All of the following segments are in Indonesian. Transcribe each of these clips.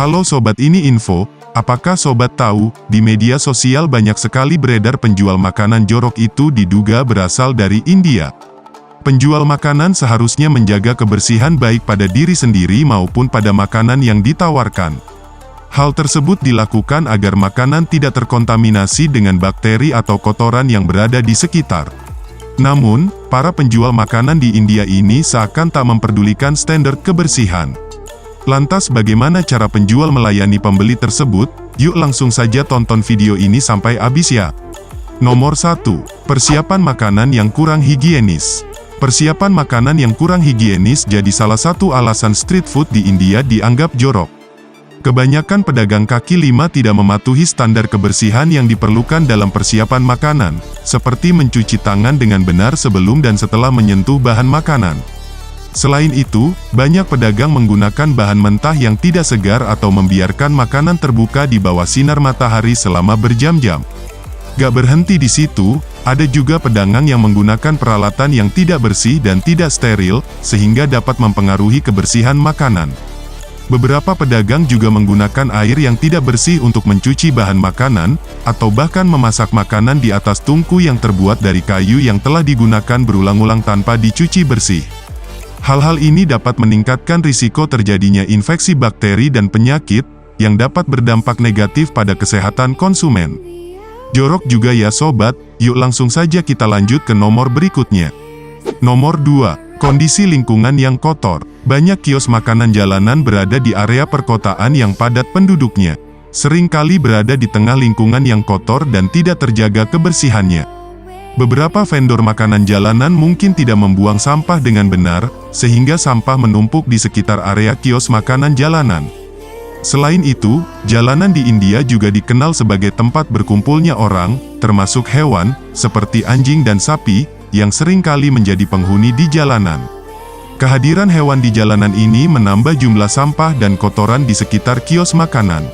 Halo sobat, ini info. Apakah sobat tahu, di media sosial banyak sekali beredar penjual makanan jorok itu diduga berasal dari India. Penjual makanan seharusnya menjaga kebersihan baik pada diri sendiri maupun pada makanan yang ditawarkan. Hal tersebut dilakukan agar makanan tidak terkontaminasi dengan bakteri atau kotoran yang berada di sekitar. Namun, para penjual makanan di India ini seakan tak memperdulikan standar kebersihan. Lantas bagaimana cara penjual melayani pembeli tersebut? Yuk langsung saja tonton video ini sampai habis ya. Nomor 1. Persiapan makanan yang kurang higienis. Persiapan makanan yang kurang higienis jadi salah satu alasan street food di India dianggap jorok. Kebanyakan pedagang kaki lima tidak mematuhi standar kebersihan yang diperlukan dalam persiapan makanan, seperti mencuci tangan dengan benar sebelum dan setelah menyentuh bahan makanan. Selain itu, banyak pedagang menggunakan bahan mentah yang tidak segar atau membiarkan makanan terbuka di bawah sinar matahari selama berjam-jam. Gak berhenti di situ, ada juga pedagang yang menggunakan peralatan yang tidak bersih dan tidak steril, sehingga dapat mempengaruhi kebersihan makanan. Beberapa pedagang juga menggunakan air yang tidak bersih untuk mencuci bahan makanan, atau bahkan memasak makanan di atas tungku yang terbuat dari kayu yang telah digunakan berulang-ulang tanpa dicuci bersih. Hal-hal ini dapat meningkatkan risiko terjadinya infeksi bakteri dan penyakit, yang dapat berdampak negatif pada kesehatan konsumen. Jorok juga ya sobat, yuk langsung saja kita lanjut ke nomor berikutnya. Nomor 2. Kondisi lingkungan yang kotor. Banyak kios makanan jalanan berada di area perkotaan yang padat penduduknya. Seringkali berada di tengah lingkungan yang kotor dan tidak terjaga kebersihannya. Beberapa vendor makanan jalanan mungkin tidak membuang sampah dengan benar, sehingga sampah menumpuk di sekitar area kios makanan jalanan. Selain itu, jalanan di India juga dikenal sebagai tempat berkumpulnya orang, termasuk hewan, seperti anjing dan sapi, yang seringkali menjadi penghuni di jalanan. Kehadiran hewan di jalanan ini menambah jumlah sampah dan kotoran di sekitar kios makanan.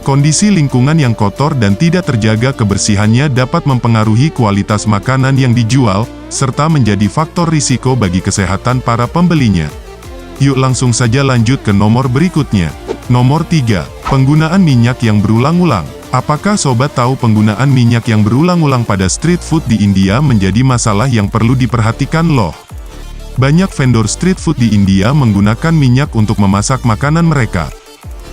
Kondisi lingkungan yang kotor dan tidak terjaga kebersihannya dapat mempengaruhi kualitas makanan yang dijual, serta menjadi faktor risiko bagi kesehatan para pembelinya. Yuk langsung saja lanjut ke nomor berikutnya. Nomor 3. Penggunaan minyak yang berulang-ulang. Apakah sobat tahu penggunaan minyak yang berulang-ulang pada street food di India menjadi masalah yang perlu diperhatikan loh? Banyak vendor street food di India menggunakan minyak untuk memasak makanan mereka.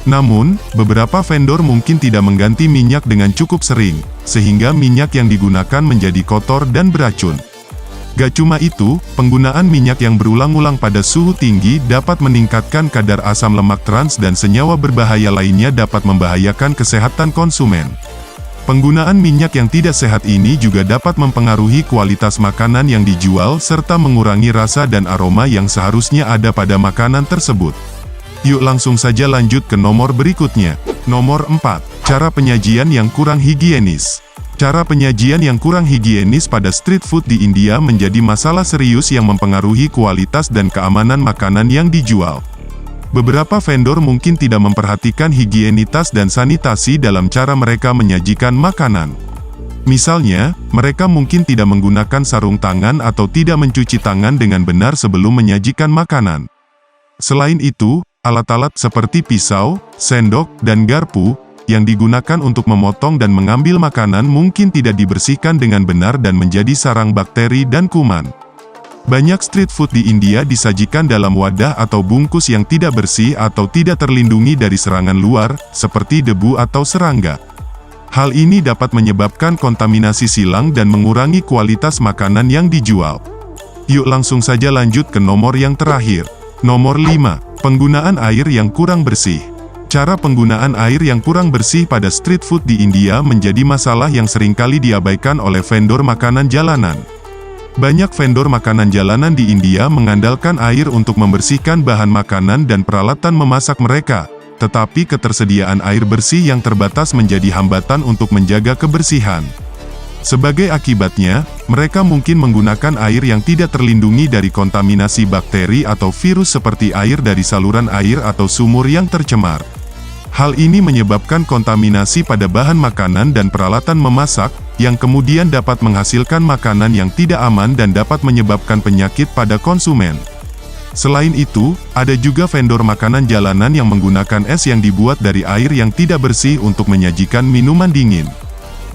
Namun, beberapa vendor mungkin tidak mengganti minyak dengan cukup sering, sehingga minyak yang digunakan menjadi kotor dan beracun. Gak cuma itu, penggunaan minyak yang berulang-ulang pada suhu tinggi dapat meningkatkan kadar asam lemak trans dan senyawa berbahaya lainnya dapat membahayakan kesehatan konsumen. Penggunaan minyak yang tidak sehat ini juga dapat mempengaruhi kualitas makanan yang dijual serta mengurangi rasa dan aroma yang seharusnya ada pada makanan tersebut. Yuk langsung saja lanjut ke nomor berikutnya. Nomor 4. Cara penyajian yang kurang higienis. Cara penyajian yang kurang higienis pada street food di India menjadi masalah serius yang mempengaruhi kualitas dan keamanan makanan yang dijual. Beberapa vendor mungkin tidak memperhatikan higienitas dan sanitasi dalam cara mereka menyajikan makanan. Misalnya, mereka mungkin tidak menggunakan sarung tangan atau tidak mencuci tangan dengan benar sebelum menyajikan makanan. Selain itu, alat-alat seperti pisau, sendok, dan garpu, yang digunakan untuk memotong dan mengambil makanan mungkin tidak dibersihkan dengan benar dan menjadi sarang bakteri dan kuman. Banyak street food di India disajikan dalam wadah atau bungkus yang tidak bersih atau tidak terlindungi dari serangan luar, seperti debu atau serangga. Hal ini dapat menyebabkan kontaminasi silang dan mengurangi kualitas makanan yang dijual. Yuk langsung saja lanjut ke nomor yang terakhir. Nomor 5. Penggunaan air yang kurang bersih. Cara penggunaan air yang kurang bersih pada street food di India menjadi masalah yang seringkali diabaikan oleh vendor makanan jalanan. Banyak vendor makanan jalanan di India mengandalkan air untuk membersihkan bahan makanan dan peralatan memasak mereka, tetapi ketersediaan air bersih yang terbatas menjadi hambatan untuk menjaga kebersihan. Sebagai akibatnya, mereka mungkin menggunakan air yang tidak terlindungi dari kontaminasi bakteri atau virus seperti air dari saluran air atau sumur yang tercemar. Hal ini menyebabkan kontaminasi pada bahan makanan dan peralatan memasak, yang kemudian dapat menghasilkan makanan yang tidak aman dan dapat menyebabkan penyakit pada konsumen. Selain itu, ada juga vendor makanan jalanan yang menggunakan es yang dibuat dari air yang tidak bersih untuk menyajikan minuman dingin.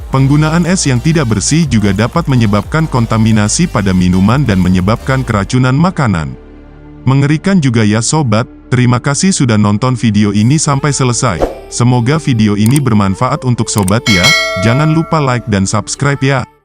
Penggunaan es yang tidak bersih juga dapat menyebabkan kontaminasi pada minuman dan menyebabkan keracunan makanan. Mengerikan juga ya sobat, terima kasih sudah nonton video ini sampai selesai. Semoga video ini bermanfaat untuk sobat ya, jangan lupa like dan subscribe ya.